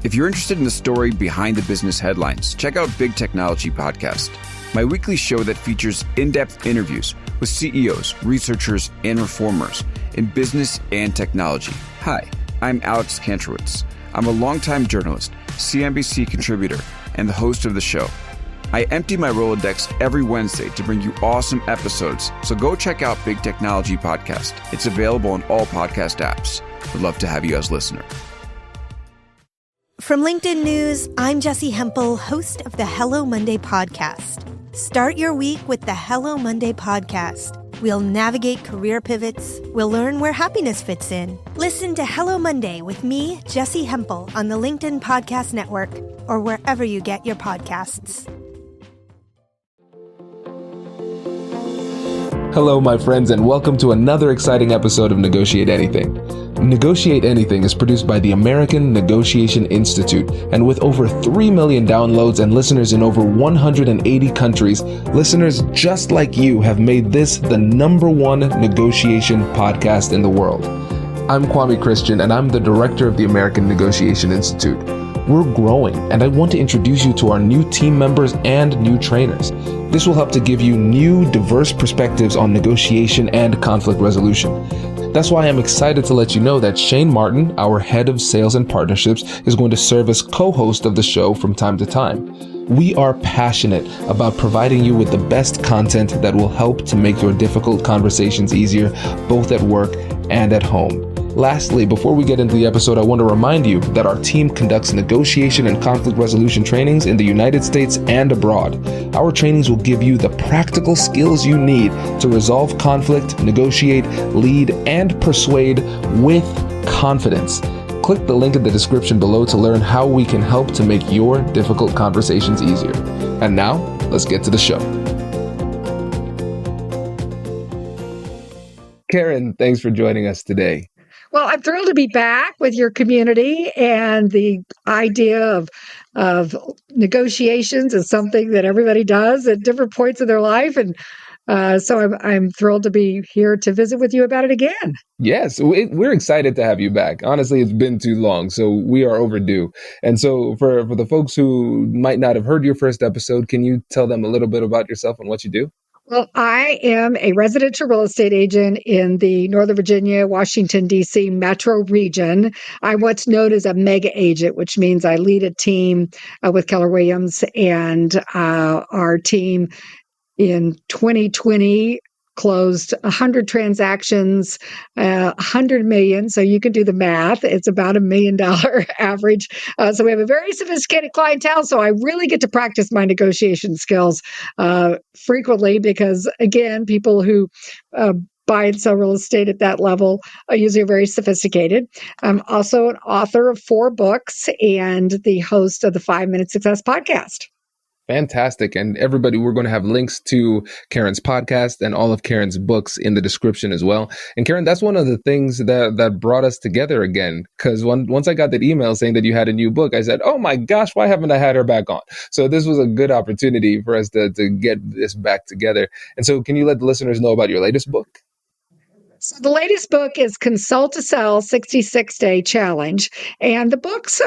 If you're interested in the story behind the business headlines, check out Big Technology Podcast, my weekly show that features in-depth interviews with CEOs, researchers, and reformers in business and technology. Hi, I'm Alex Kantrowitz. I'm a longtime journalist, CNBC contributor, and the host of the show. I empty my Rolodex every Wednesday to bring you awesome episodes, so go check out Big Technology Podcast. It's available on all podcast apps. Would love to have you as a listener. From LinkedIn News, I'm Jessie Hempel, host of the Hello Monday podcast. Start your week with the Hello Monday podcast. We'll navigate career pivots. We'll learn where happiness fits in. Listen to Hello Monday with me, Jessie Hempel, on the LinkedIn Podcast Network or wherever you get your podcasts. Hello, my friends, and welcome to another exciting episode of Negotiate Anything. Negotiate Anything is produced by the American Negotiation Institute, and with over 3 million downloads and listeners in over 180 countries, listeners just like you have made this the #1 negotiation podcast in the world. I'm Kwame Christian, and I'm the director of the American Negotiation Institute. We're growing, and I want to introduce you to our new team members and new trainers. This will help to give you new, diverse perspectives on negotiation and conflict resolution. That's why I'm excited to let you know that Shane Martin, our head of sales and partnerships, is going to serve as co-host of the show from time to time. We are passionate about providing you with the best content that will help to make your difficult conversations easier, both at work and at home. Lastly, before we get into the episode, I want to remind you that our team conducts negotiation and conflict resolution trainings in the United States and abroad. Our trainings will give you the practical skills you need to resolve conflict, negotiate, lead, and persuade with confidence. Click the link in the description below to learn how we can help to make your difficult conversations easier. And now, let's get to the show. Karen, thanks for joining us today. Well, I'm thrilled to be back with your community, and the idea of negotiations is something that everybody does at different points of their life, and so I'm thrilled to be here to visit with you about it again. Yes, we're excited to have you back. Honestly, it's been too long, so we are overdue. And so for the folks who might not have heard your first episode, can you tell them a little bit about yourself and what you do? Well, I am a residential real estate agent in the Northern Virginia, Washington, D.C. metro region. I'm what's known as a mega agent, which means I lead a team with Keller Williams, and our team in 2020 closed 100 transactions, 100 million. So you can do the math. It's about $1 million average. So we have a very sophisticated clientele. So I really get to practice my negotiation skills frequently because, again, people who buy and sell real estate at that level are usually very sophisticated. I'm also an author of 4 books and the host of the 5-Minute Success podcast. Fantastic. And everybody, we're going to have links to Karen's podcast and all of Karen's books in the description as well. And Karen, that's one of the things that brought us together again, because once I got that email saying that you had a new book, I said, oh my gosh, why haven't I had her back on? So this was a good opportunity for us to get this back together. And so can you let the listeners know about your latest book? So the latest book is Consult to Sell 66-Day Challenge. And the book's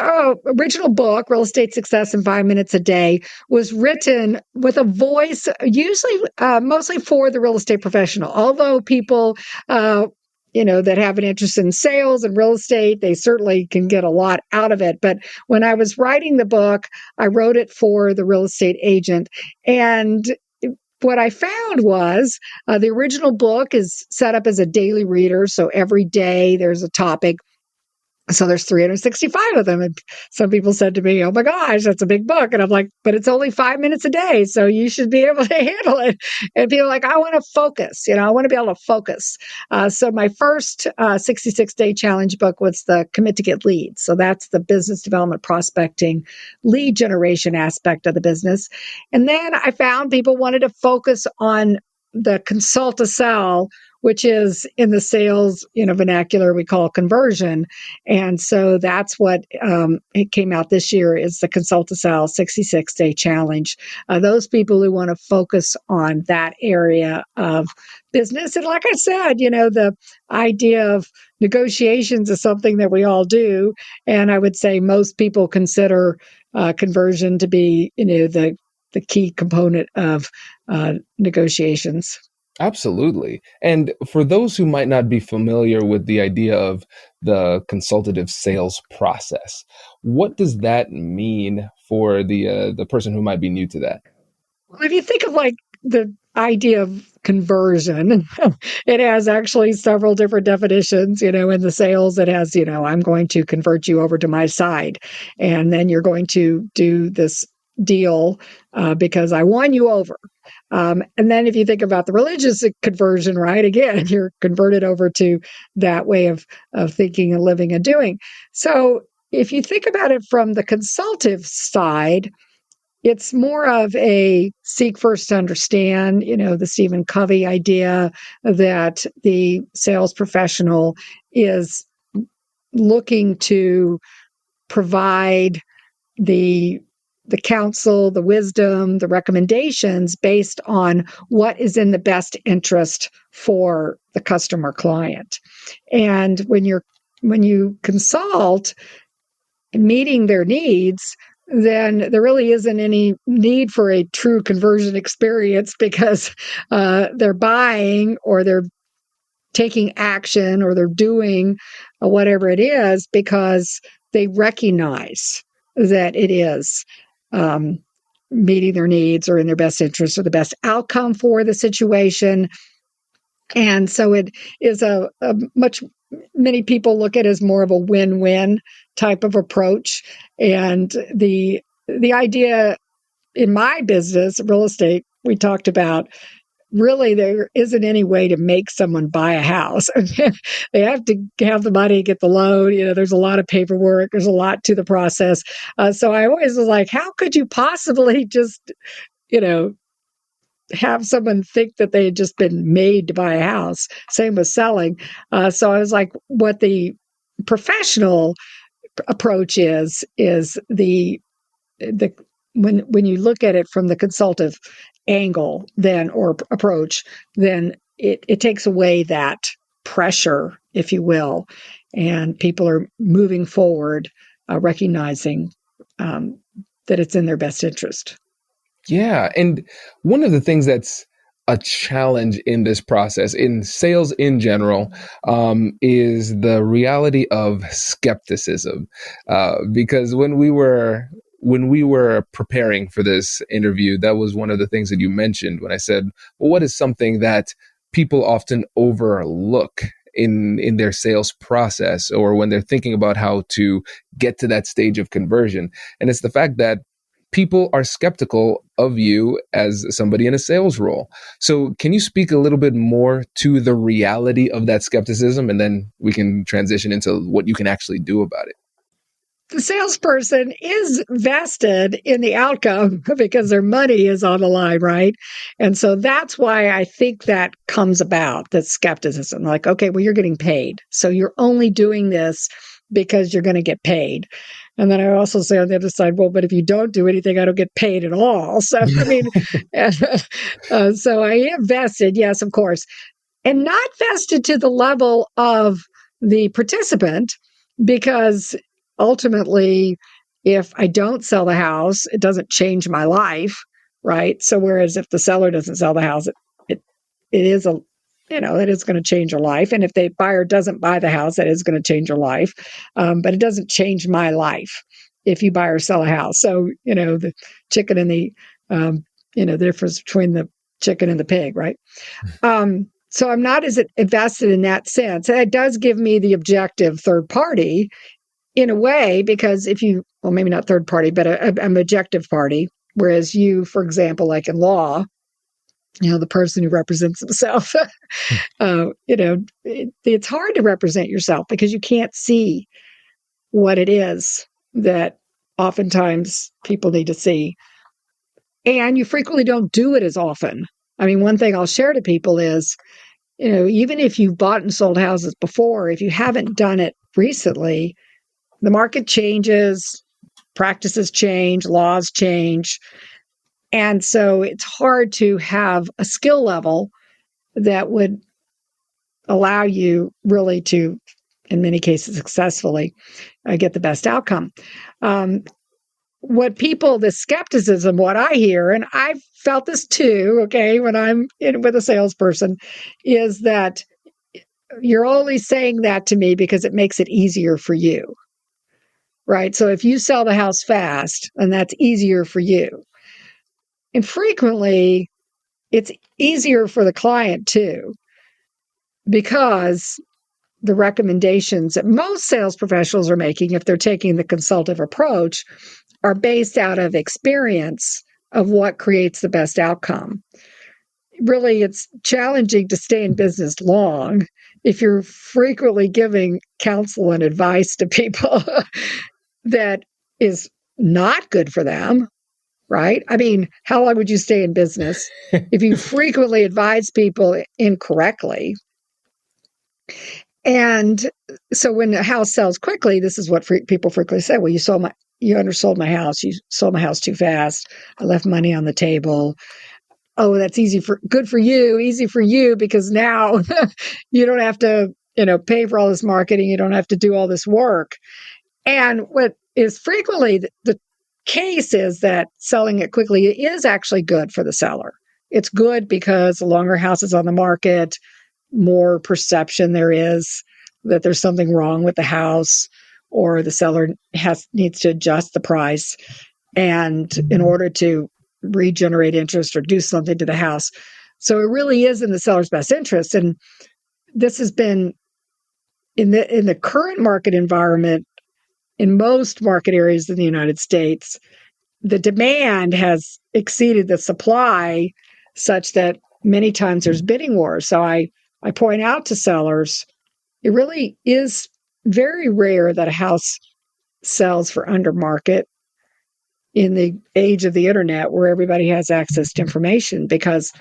original book, Real Estate Success in 5 Minutes a Day, was written with a voice, usually mostly for the real estate professional. Although people, that have an interest in sales and real estate, they certainly can get a lot out of it. But when I was writing the book, I wrote it for the real estate agent. And what I found was the original book is set up as a daily reader. So every day there's a topic. So there's 365 of them. And some people said to me, oh my gosh, that's a big book. And I'm like, but it's only 5 minutes a day. So you should be able to handle it. And people are like, I want to focus. I want to be able to focus. So my first 66-day challenge book was the Commit to Get Leads. So that's the business development, prospecting, lead generation aspect of the business. And then I found people wanted to focus on the Consult to Sell, which is in the sales, vernacular we call conversion. And so that's what it came out this year is the Consult to Sell 66-day challenge. Those people who want to focus on that area of business. And like I said, the idea of negotiations is something that we all do. And I would say most people consider conversion to be, the key component of negotiations. Absolutely. And for those who might not be familiar with the idea of the consultative sales process, what does that mean for the person who might be new to that? Well, if you think of like the idea of conversion, it has actually several different definitions. In the sales, it has, I'm going to convert you over to my side, and then you're going to do this deal because I won you over. And then if you think about the religious conversion, right, again, you're converted over to that way of thinking and living and doing. So if you think about it from the consultative side, it's more of a seek first to understand, the Stephen Covey idea that the sales professional is looking to provide the counsel, the wisdom, the recommendations based on what is in the best interest for the customer client. And when you consult meeting their needs, then there really isn't any need for a true conversion experience because they're buying or they're taking action or they're doing whatever it is because they recognize that it is meeting their needs or in their best interest or the best outcome for the situation. And so it is a many people look at it as more of a win-win type of approach. And the idea in my business, real estate, we talked about really there isn't any way to make someone buy a house. They have to have the money, get the loan. There's a lot of paperwork. There's a lot to the process. So I always was like, how could you possibly just, have someone think that they had just been made to buy a house? Same with selling. So I was like, what the professional approach is the when you look at it from the consultative angle then or approach, then it takes away that pressure, if you will, and people are moving forward, recognizing that it's in their best interest. Yeah. And one of the things that's a challenge in this process, in sales in general, is the reality of skepticism. Because when we were preparing for this interview, that was one of the things that you mentioned when I said, well, what is something that people often overlook in their sales process or when they're thinking about how to get to that stage of conversion? And it's the fact that people are skeptical of you as somebody in a sales role. So can you speak a little bit more to the reality of that skepticism, and then we can transition into what you can actually do about it? The salesperson is vested in the outcome because their money is on the line, right? And so that's why I think that comes about, that skepticism. Like, okay, well, you're getting paid. So you're only doing this because you're going to get paid. And then I also say on the other side, well, but if you don't do anything, I don't get paid at all. So, I mean, so I am vested, yes, of course, and not vested to the level of the participant, because ultimately, if I don't sell the house, it doesn't change my life, right? So whereas if the seller doesn't sell the house, it is a it is going to change your life. And if the buyer doesn't buy the house, that is going to change your life. But it doesn't change my life if you buy or sell a house. So, the chicken and the difference between the chicken and the pig, right? So I'm not as invested in that sense. And it does give me the objective third party in a way, because maybe not third party, but an objective party. Whereas you, for example, like in law, the person who represents himself, it's hard to represent yourself because you can't see what it is that oftentimes people need to see. And you frequently don't do it as often. I mean, one thing I'll share to people is even if you've bought and sold houses before, if you haven't done it recently, the market changes, practices change, laws change. And so it's hard to have a skill level that would allow you really to, in many cases, successfully get the best outcome. The skepticism, what I hear, and I've felt this too, okay, when I'm with a salesperson, is that you're only saying that to me because it makes it easier for you, right? So if you sell the house fast, and that's easier for you. And frequently, it's easier for the client too, because the recommendations that most sales professionals are making, if they're taking the consultative approach, are based out of experience of what creates the best outcome. Really, it's challenging to stay in business long if you're frequently giving counsel and advice to people that is not good for them, right? I mean, how long would you stay in business if you frequently advise people incorrectly? And so when a house sells quickly, this is what people frequently say: well, you undersold my house. You sold my house too fast. I left money on the table. Oh, that's good for you, easy for you, because now you don't have to, pay for all this marketing. You don't have to do all this work. And what is frequently the case is that selling it quickly is actually good for the seller. It's good because the longer house is on the market, more perception there is that there's something wrong with the house, or the seller needs to adjust the price, and in order to regenerate interest or do something to the house. So it really is in the seller's best interest. And this has been in the current market environment, in most market areas in the United States, the demand has exceeded the supply such that many times there's bidding wars. So I point out to sellers, it really is very rare that a house sells for under market in the age of the internet, where everybody has access to information. Because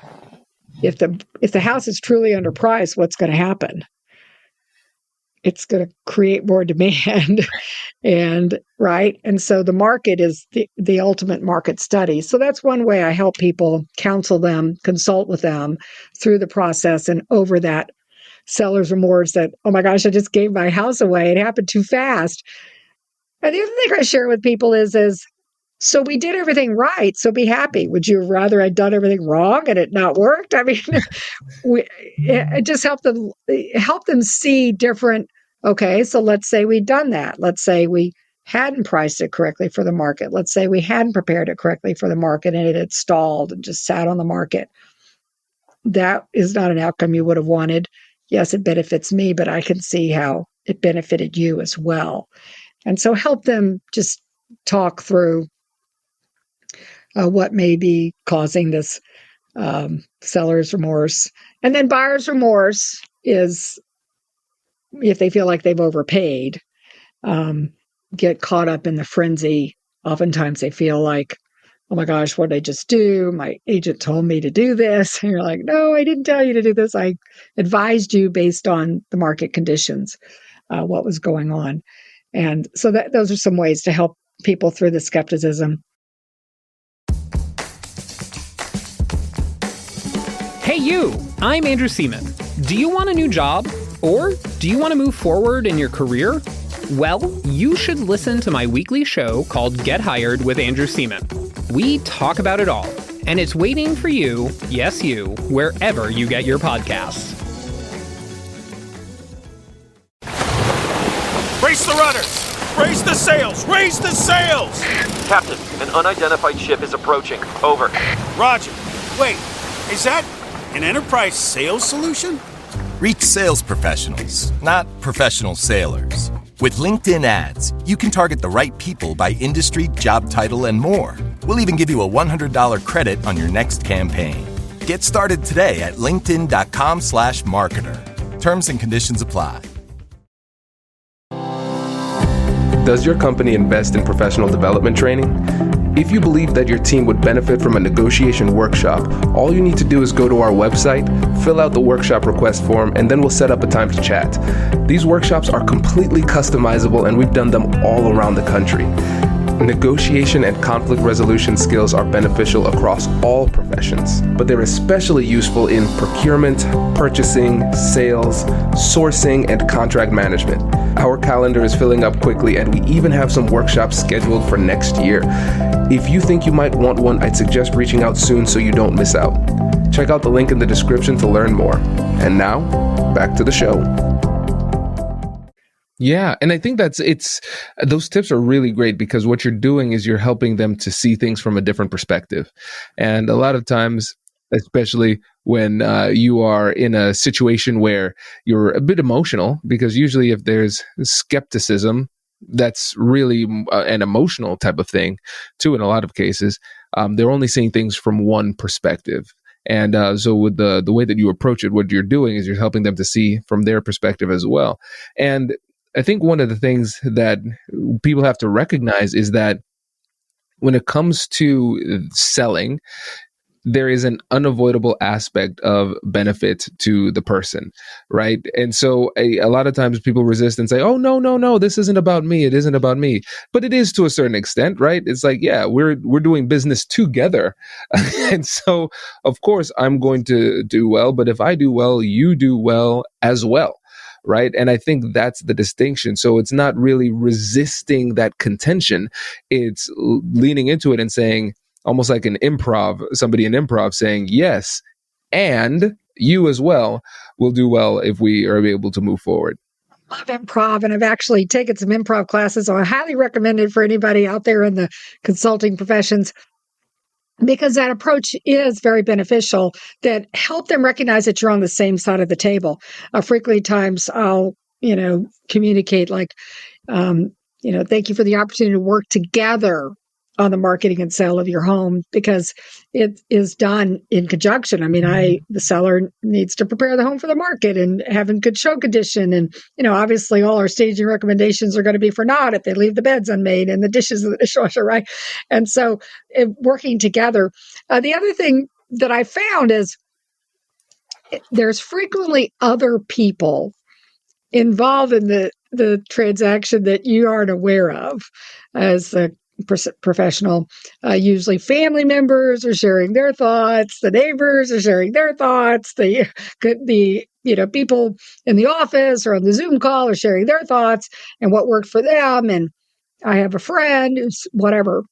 if the house is truly underpriced, what's going to happen? It's going to create more demand, and so the market is the ultimate market study. So that's one way I help people, counsel them, consult with them through the process and over that seller's remorse that, oh my gosh, I just gave my house away. It happened too fast. And the other thing I share with people is so we did everything right, so be happy. Would you rather I'd done everything wrong and it not worked? I mean, it just help them see different. Okay, so let's say we'd done that. Let's say we hadn't priced it correctly for the market. Let's say we hadn't prepared it correctly for the market and it had stalled and just sat on the market. That is not an outcome you would have wanted. Yes, it benefits me, but I can see how it benefited you as well. And so help them just talk through what may be causing this seller's remorse. And then buyer's remorse is if they feel like they've overpaid, get caught up in the frenzy. Oftentimes they feel like, oh my gosh, what did I just do? My agent told me to do this. And you're like, no, I didn't tell you to do this. I advised you based on the market conditions, what was going on. And so those are some ways to help people through the skepticism. Hey you, I'm Andrew Seaman. Do you want a new job? Or do you want to move forward in your career? Well, you should listen to my weekly show called Get Hired with Andrew Seaman. We talk about it all, and it's waiting for you, yes you, wherever you get your podcasts. Brace the rudders! Raise the sails! Raise the sails! Captain, an unidentified ship is approaching. Over. Roger. Wait, is that an enterprise sales solution? Reach sales professionals, not professional sailors. With LinkedIn ads, you can target the right people by industry, job title, and more. We'll even give you a $100 credit on your next campaign. Get started today at linkedin.com/marketer. Terms and conditions apply. Does your company invest in professional development training? If you believe that your team would benefit from a negotiation workshop, all you need to do is go to our website, fill out the workshop request form, and then we'll set up a time to chat. These workshops are completely customizable, and we've done them all around the country. Negotiation and conflict resolution skills are beneficial across all professions, but they're especially useful in procurement, purchasing, sales, sourcing, and contract management. Our calendar is filling up quickly, and we even have some workshops scheduled for next year. If you think you might want one, I'd suggest reaching out soon so you don't miss out. Check out the link in the description to learn more. And now, back to the show. Yeah, and I think those tips are really great because what you're doing is you're helping them to see things from a different perspective. And a lot of times, especially when you are in a situation where you're a bit emotional, because usually if there's skepticism, that's really an emotional type of thing too in a lot of cases. They're only seeing things from one perspective. And so with the way that you approach it, what you're doing is you're helping them to see from their perspective as well. And I think one of the things that people have to recognize is that when it comes to selling, there is an unavoidable aspect of benefit to the person, right? And so a lot of times people resist and say, oh, no, this isn't about me. It isn't about me. But it is to a certain extent, right? It's like, yeah, we're doing business together. And so, of course, I'm going to do well. But if I do well, you do well as well. Right. And I think that's the distinction. So it's not really resisting that contention. It's leaning into it and saying, almost like somebody in improv saying, yes, and you as well will do well if we are able to move forward. I love improv, and I've actually taken some improv classes, so I highly recommend it for anybody out there in the consulting professions, because that approach is very beneficial, that help them recognize that you're on the same side of the table. Frequently times I'll, communicate like, thank you for the opportunity to work together on the marketing and sale of your home, because it is done in conjunction. I mean, the seller needs to prepare the home for the market and having good show condition. And, obviously all our staging recommendations are going to be for naught if they leave the beds unmade and the dishes in the dishwasher, right? And so working together. The other thing that I found is there's frequently other people involved in the transaction that you aren't aware of as a professional. Usually family members are sharing their thoughts, the neighbors are sharing their thoughts, the people in the office or on the Zoom call are sharing their thoughts and what worked for them. And I have a friend who's whatever.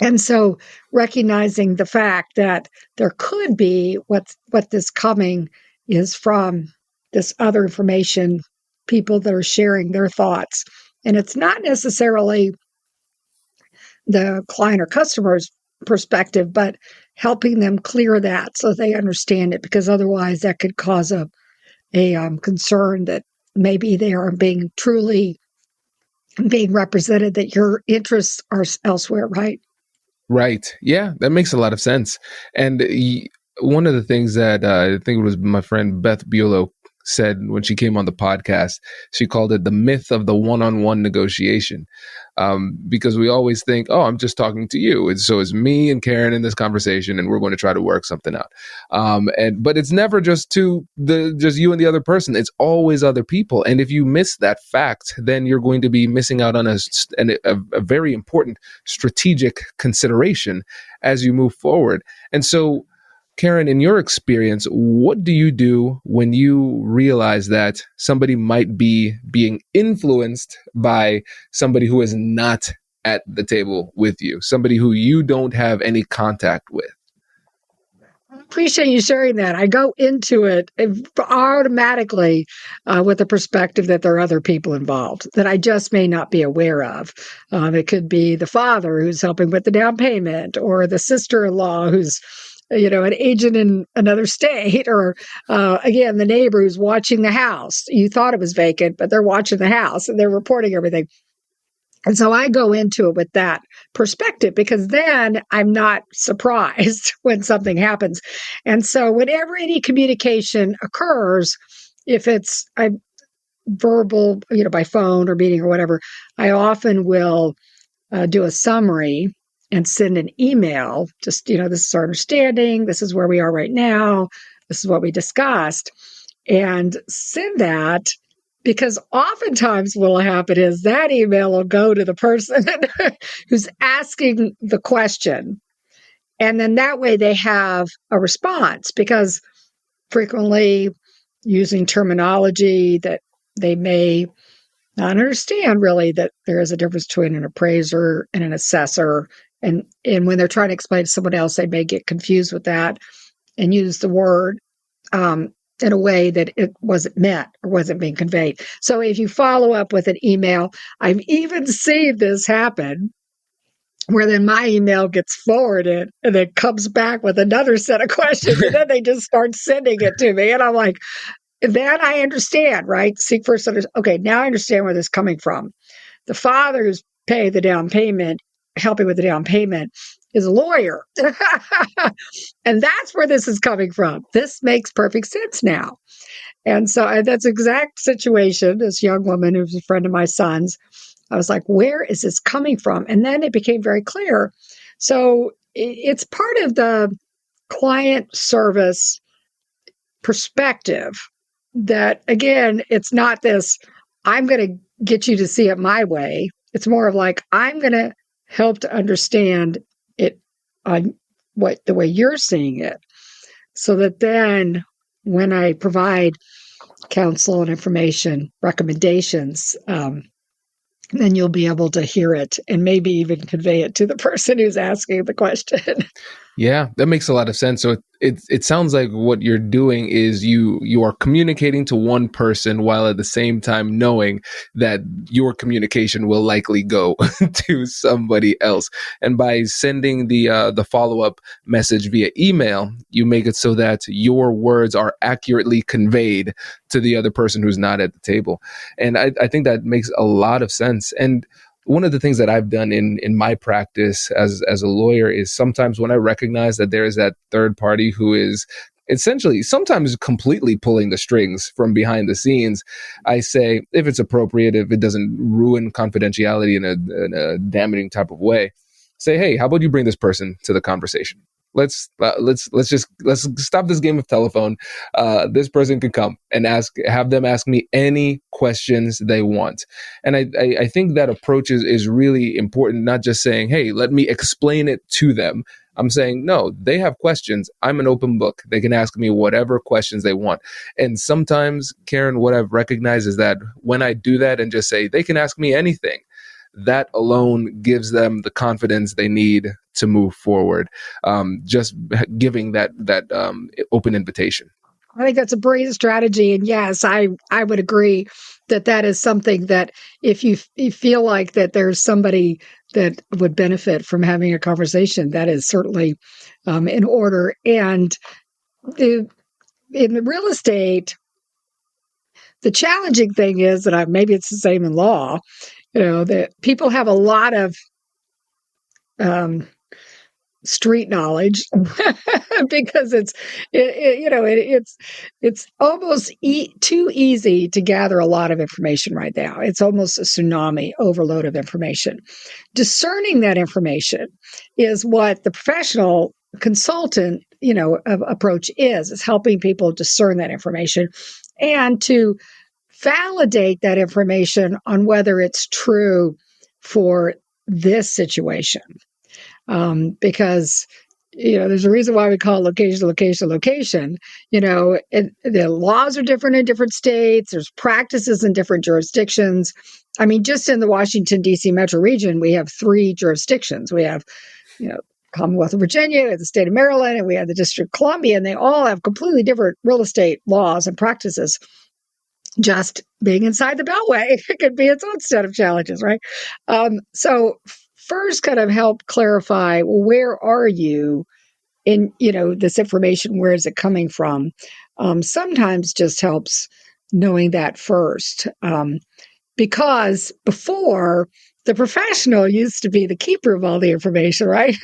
And so recognizing the fact that there could be what this coming is from this other information, people that are sharing their thoughts. And it's not necessarily the client or customer's perspective, but helping them clear that so they understand it, because otherwise that could cause a concern that maybe they are being represented, that your interests are elsewhere, right? Right. Yeah, that makes a lot of sense. And one of the things that I think it was my friend Beth Buelow said when she came on the podcast, she called it the myth of the one-on-one negotiation. Because we always think, oh, I'm just talking to you. And so it's me and Karen in this conversation, and we're going to try to work something out. But it's never just you and the other person. It's always other people. And if you miss that fact, then you're going to be missing out on a very important strategic consideration as you move forward. And so, Karen, in your experience, what do you do when you realize that somebody might be being influenced by somebody who is not at the table with you, somebody who you don't have any contact with? I appreciate you sharing that. I go into it automatically with the perspective that there are other people involved that I just may not be aware of. It could be the father who's helping with the down payment, or the sister-in-law who's an agent in another state, or again, the neighbor who's watching the house. You thought it was vacant, but they're watching the house and they're reporting everything. And so I go into it with that perspective, because then I'm not surprised when something happens. And so whenever any communication occurs, if it's verbal, by phone or meeting or whatever, I often will do a summary and send an email, just, this is our understanding, this is where we are right now, this is what we discussed, and send that, because oftentimes what will happen is that email will go to the person who's asking the question. And then that way they have a response, because frequently using terminology that they may not understand, really, that there is a difference between an appraiser and an assessor. And when they're trying to explain to someone else, they may get confused with that and use the word in a way that it wasn't meant or wasn't being conveyed. So if you follow up with an email, I've even seen this happen where then my email gets forwarded and it comes back with another set of questions, and then they just start sending it to me. And I'm like, then I understand, right? Seek first. Okay, now I understand where this is coming from. The father who's paying the down payment, helping with the down payment, is a lawyer. And that's where this is coming from. This makes perfect sense now. And so that's exact situation. This young woman who's a friend of my son's, I was like, where is this coming from? And then it became very clear. So it's part of the client service perspective that, again, it's not this, I'm going to get you to see it my way. It's more of like, I'm going to help to understand it on the way you're seeing it, so that then when I provide counsel and information recommendations, then you'll be able to hear it and maybe even convey it to the person who's asking the question. Yeah, that makes a lot of sense. So it sounds like what you're doing is you are communicating to one person while at the same time knowing that your communication will likely go to somebody else. And by sending the follow-up message via email, you make it so that your words are accurately conveyed to the other person who's not at the table. And I think that makes a lot of sense. And one of the things that I've done in my practice as a lawyer is sometimes when I recognize that there is that third party who is essentially sometimes completely pulling the strings from behind the scenes, I say, if it's appropriate, if it doesn't ruin confidentiality in a damaging type of way, say, hey, how about you bring this person to the conversation? Let's stop this game of telephone. This person can come and have them ask me any questions they want. And I think that approach is really important, not just saying, hey, let me explain it to them. I'm saying, no, they have questions. I'm an open book. They can ask me whatever questions they want. And sometimes, Karen, what I've recognized is that when I do that and just say, they can ask me anything, that alone gives them the confidence they need to move forward. Just giving that open invitation. I think that's a brilliant strategy. And yes, I would agree that is something that if you feel like that there's somebody that would benefit from having a conversation, that is certainly in order. And in real estate, the challenging thing is that maybe it's the same in law, that people have a lot of street knowledge because it's almost too easy to gather a lot of information right now. It's almost a tsunami overload of information. Discerning that information is what the professional consultant approach is helping people discern that information and to validate that information on whether it's true for this situation. Because there's a reason why we call it location. And the laws are different in different states. There's practices in different jurisdictions. I mean, just in the Washington, D.C. metro region, we have 3 jurisdictions. We have, Commonwealth of Virginia, we have the state of Maryland, and we have the District of Columbia, and they all have completely different real estate laws and practices. Just being inside the Beltway, it could be its own set of challenges, right? So first kind of help clarify, well, where are you in, this information? Where is it coming from? Sometimes just helps knowing that first. Because before, the professional used to be the keeper of all the information, right?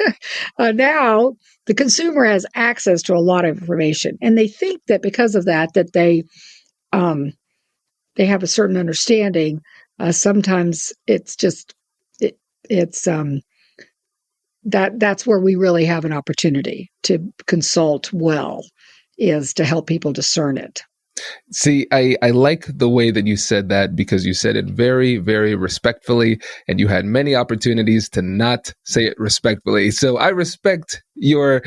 Now, the consumer has access to a lot of information. And they think that because of that they have a certain understanding. Sometimes it's just, it's that's where we really have an opportunity to consult well, is to help people discern it. See, I like the way that you said that, because you said it very, very respectfully, and you had many opportunities to not say it respectfully. So I respect your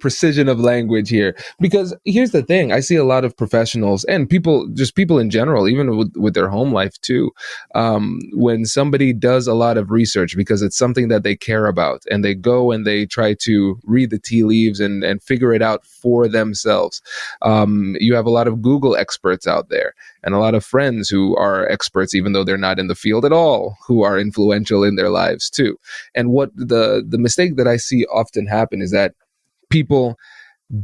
precision of language here, because here's the thing. I see a lot of professionals and people in general, even with their home life too. When somebody does a lot of research because it's something that they care about, and they go and they try to read the tea leaves and figure it out for themselves. You have a lot of Google experts out there, and a lot of friends who are experts, even though they're not in the field at all, who are influential in their lives too. And what the mistake that I see often happen is that people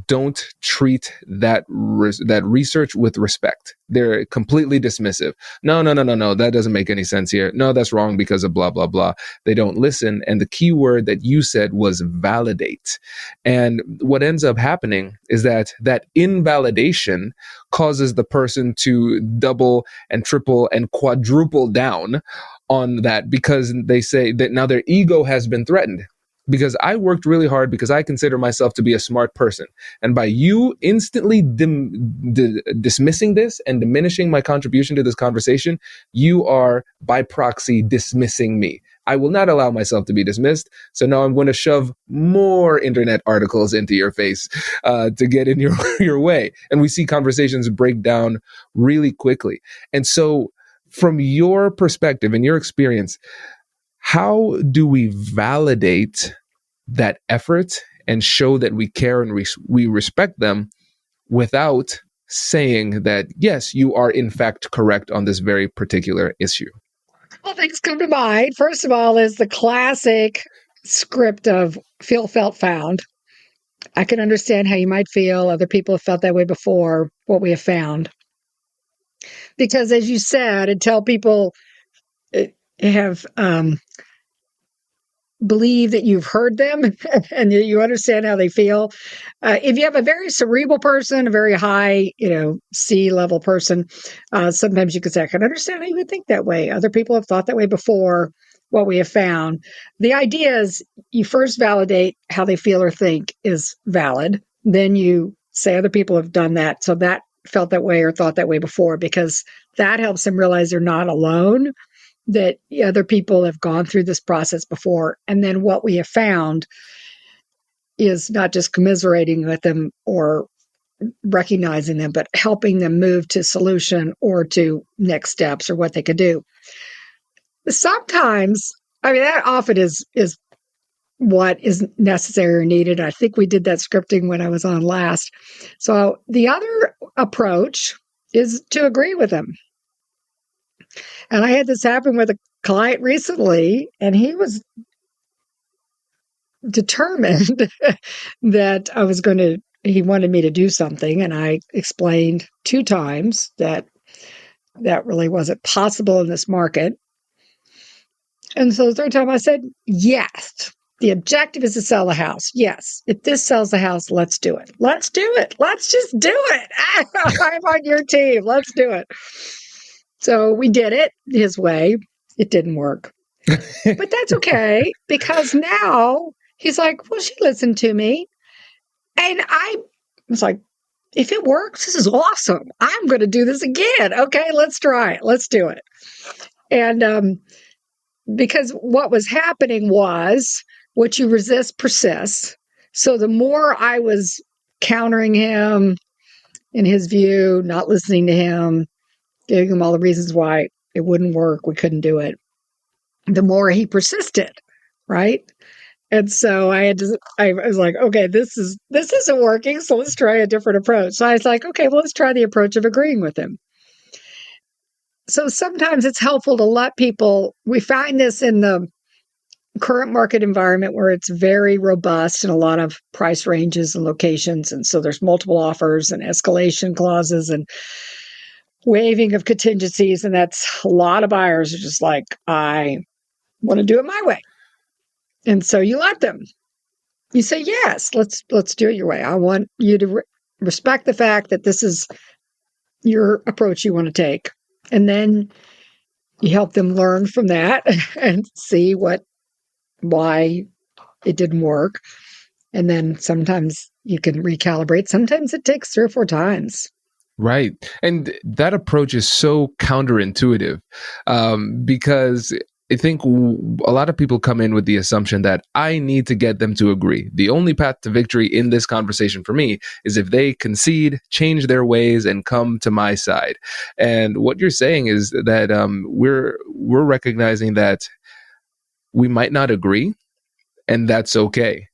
don't treat that research with respect. They're completely dismissive. No, that doesn't make any sense here. No, that's wrong because of blah, blah, blah. They don't listen. And the key word that you said was validate. And what ends up happening is that invalidation causes the person to double and triple and quadruple down on that, because they say that now their ego has been threatened. Because I worked really hard, because I consider myself to be a smart person. And by you instantly dismissing this and diminishing my contribution to this conversation, you are by proxy dismissing me. I will not allow myself to be dismissed. So now I'm going to shove more internet articles into your face to get in your way. And we see conversations break down really quickly. And so from your perspective and your experience, how do we validate that effort and show that we care and we respect them without saying that, yes, you are in fact correct on this very particular issue? Well, things come to mind. First of all is the classic script of feel, felt, found. I can understand how you might feel. Other people have felt that way before. What we have found. Because as you said, until people have believe that you've heard them and you understand how they feel. If you have a very cerebral person, a very high, C-level person, sometimes you could say, I can understand how you would think that way. Other people have thought that way before. What we have found. The idea is you first validate how they feel or think is valid. Then you say other people have done that. So that felt that way or thought that way before, because that helps them realize they're not alone, that other people have gone through this process before. And then what we have found is not just commiserating with them or recognizing them, but helping them move to solution or to next steps or what they could do. Sometimes, that often is what is necessary or needed. I think we did that scripting when I was on last. So the other approach is to agree with them. And I had this happen with a client recently, and he was determined that he wanted me to do something. And I explained 2 times that really wasn't possible in this market. And so the 3rd time I said, yes, the objective is to sell the house. Yes, if this sells the house, let's do it. Let's do it. Let's just do it. I'm on your team. Let's do it. So we did it his way. It didn't work. But that's okay, because now he's like, well, she listened to me. And I was like, if it works, this is awesome. I'm going to do this again. Okay, let's try it. Let's do it. And because what was happening was what you resist persists. So the more I was countering him in his view, not listening to him, giving him all the reasons why it wouldn't work, we couldn't do it, the more he persisted, right? And so I was like, okay, this isn't working, so let's try a different approach. So I was like, okay, well, let's try the approach of agreeing with him. So sometimes it's helpful to let people, we find this in the current market environment where it's very robust and a lot of price ranges and locations. And so there's multiple offers and escalation clauses and waiving of contingencies. And that's a lot of buyers are just like, I want to do it my way. And so you let them. You say, yes, let's do it your way. I want you to respect the fact that this is your approach you want to take. And then you help them learn from that and see why it didn't work. And then sometimes you can recalibrate. Sometimes it takes 3 or 4 times. Right. And that approach is so counterintuitive because I think a lot of people come in with the assumption that I need to get them to agree. The only path to victory in this conversation for me is if they concede, change their ways, and come to my side. And what you're saying is that we're recognizing that we might not agree, and that's okay.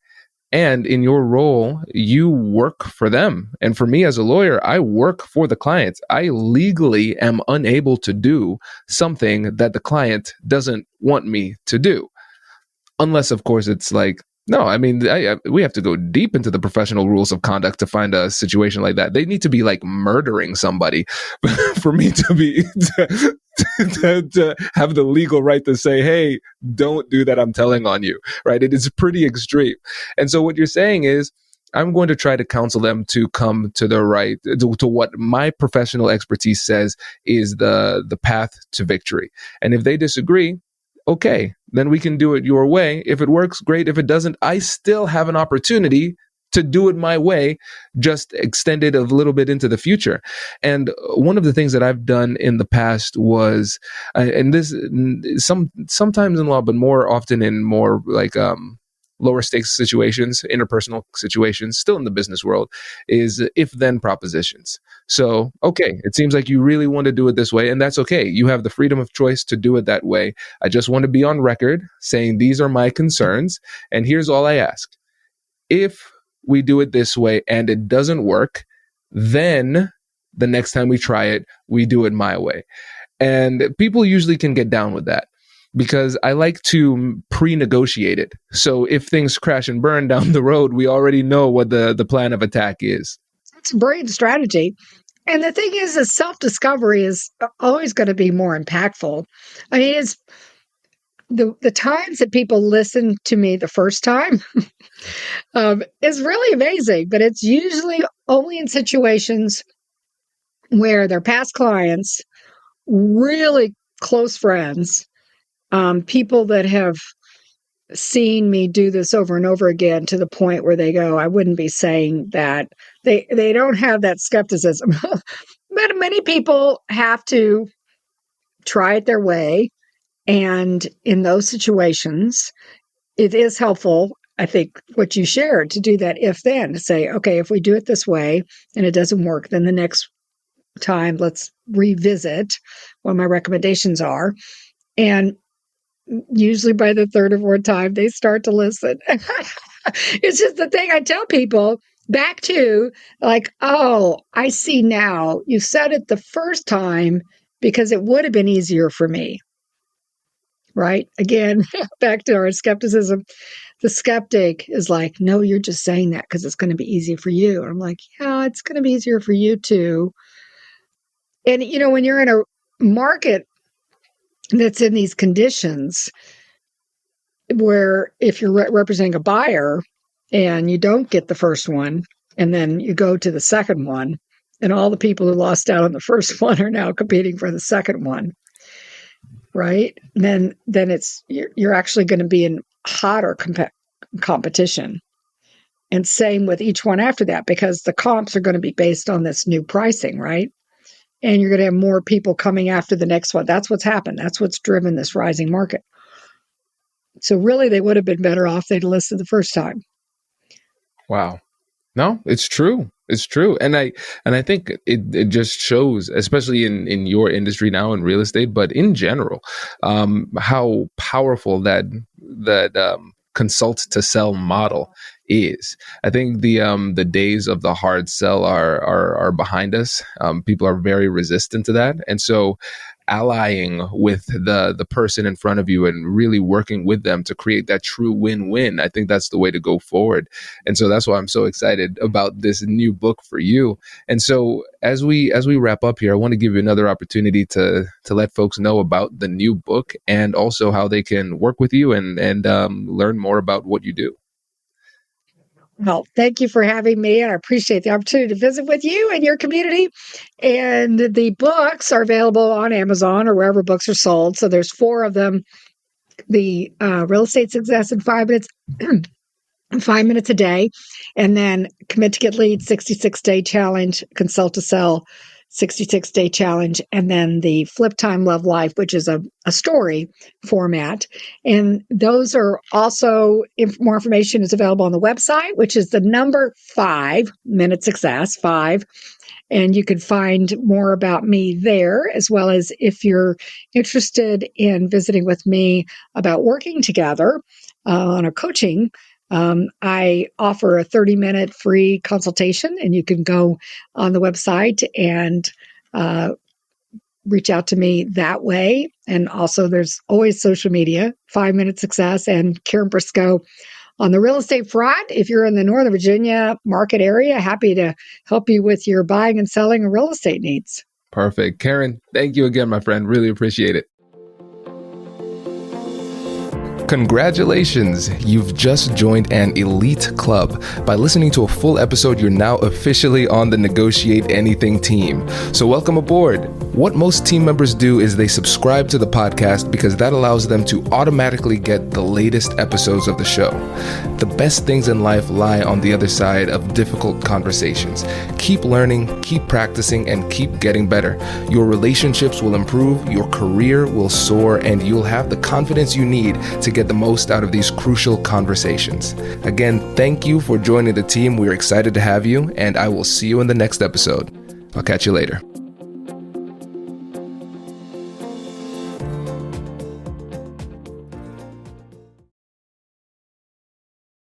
And in your role, you work for them. And for me as a lawyer, I work for the clients. I legally am unable to do something that the client doesn't want me to do. Unless, of course, it's like, no, I mean, we have to go deep into the professional rules of conduct to find a situation like that. They need to be like murdering somebody for me to be to have the legal right to say, hey, don't do that. I'm telling on you, right? It is pretty extreme. And so what you're saying is, I'm going to try to counsel them to come to the right, to what my professional expertise says is the path to victory. And if they disagree, okay, then we can do it your way. If it works, great. If it doesn't, I still have an opportunity to do it my way, just extend it a little bit into the future. And one of the things that I've done in the past was, and this sometimes in law, but more often in more like lower stakes situations, interpersonal situations, still in the business world, is if-then propositions. So, okay, it seems like you really want to do it this way, and that's okay. You have the freedom of choice to do it that way. I just want to be on record saying these are my concerns, and here's all I ask. If we do it this way and it doesn't work, then the next time we try it, we do it my way. And people usually can get down with that, because I like to pre-negotiate it. So if things crash and burn down the road, we already know what the plan of attack is. It's a brilliant strategy. And the thing is self-discovery is always going to be more impactful. I mean, it's the times that people listen to me the first time is really amazing, but it's usually only in situations where their past clients, really close friends, people that have seen me do this over and over again to the point where they go, I wouldn't be saying that. They don't have that skepticism. But many people have to try it their way. And in those situations, it is helpful, I think, what you shared, to do that if-then, to say, okay, if we do it this way and it doesn't work, then the next time let's revisit what my recommendations are. And usually by the third or fourth time, they start to listen. It's just the thing I tell people back to, like, oh, I see now. You said it the first time because it would have been easier for me. Right? Again, back to our skepticism. The skeptic is like, no, you're just saying that because it's going to be easier for you. And I'm like, yeah, it's going to be easier for you too. And, when you're in a market that's in these conditions where if you're representing a buyer and you don't get the first one, and then you go to the second one, and all the people who lost out on the first one are now competing for the second one, right? Then it's you're actually going to be in hotter competition. And same with each one after that, because the comps are going to be based on this new pricing, right? And you're going to have more people coming after the next one. That's what's happened. That's what's driven this rising market. So really, they would have been better off they'd listened the first time. Wow. No, it's true. It's true. And I think it just shows, especially in your industry now in real estate, but in general, how powerful that consult to sell model is. I think the days of the hard sell are behind us. People are very resistant to that. And so allying with the person in front of you and really working with them to create that true win-win, I think that's the way to go forward. And so that's why I'm so excited about this new book for you. And so as we wrap up here, I want to give you another opportunity to let folks know about the new book and also how they can work with you and learn more about what you do. Well, thank you for having me, and I appreciate the opportunity to visit with you and your community. And the books are available on Amazon or wherever books are sold. So there's 4 of them. The Real Estate Success in 5 Minutes, 5 minutes a day, and then Commit to Get Leads 66-day challenge, Consult to Sell 66-day challenge, and then the Flip Time Love Life, which is a story format. And those are also, more information is available on the website, which is the number 5, Minute Success, 5. And you can find more about me there, as well as if you're interested in visiting with me about working together on a coaching. I offer a 30-minute free consultation, and you can go on the website and reach out to me that way. And also, there's always social media, 5 Minute Success and Karen Briscoe. On the real estate front, if you're in the Northern Virginia market area, happy to help you with your buying and selling and real estate needs. Perfect. Karen, thank you again, my friend. Really appreciate it. Congratulations! You've just joined an elite club. By listening to a full episode, you're now officially on the Negotiate Anything team. So welcome aboard. What most team members do is they subscribe to the podcast because that allows them to automatically get the latest episodes of the show. The best things in life lie on the other side of difficult conversations. Keep learning, keep practicing, and keep getting better. Your relationships will improve, your career will soar, and you'll have the confidence you need to get the most out of these crucial conversations. Again, thank you for joining the team. We're excited to have you, and I will see you in the next episode. I'll catch you later.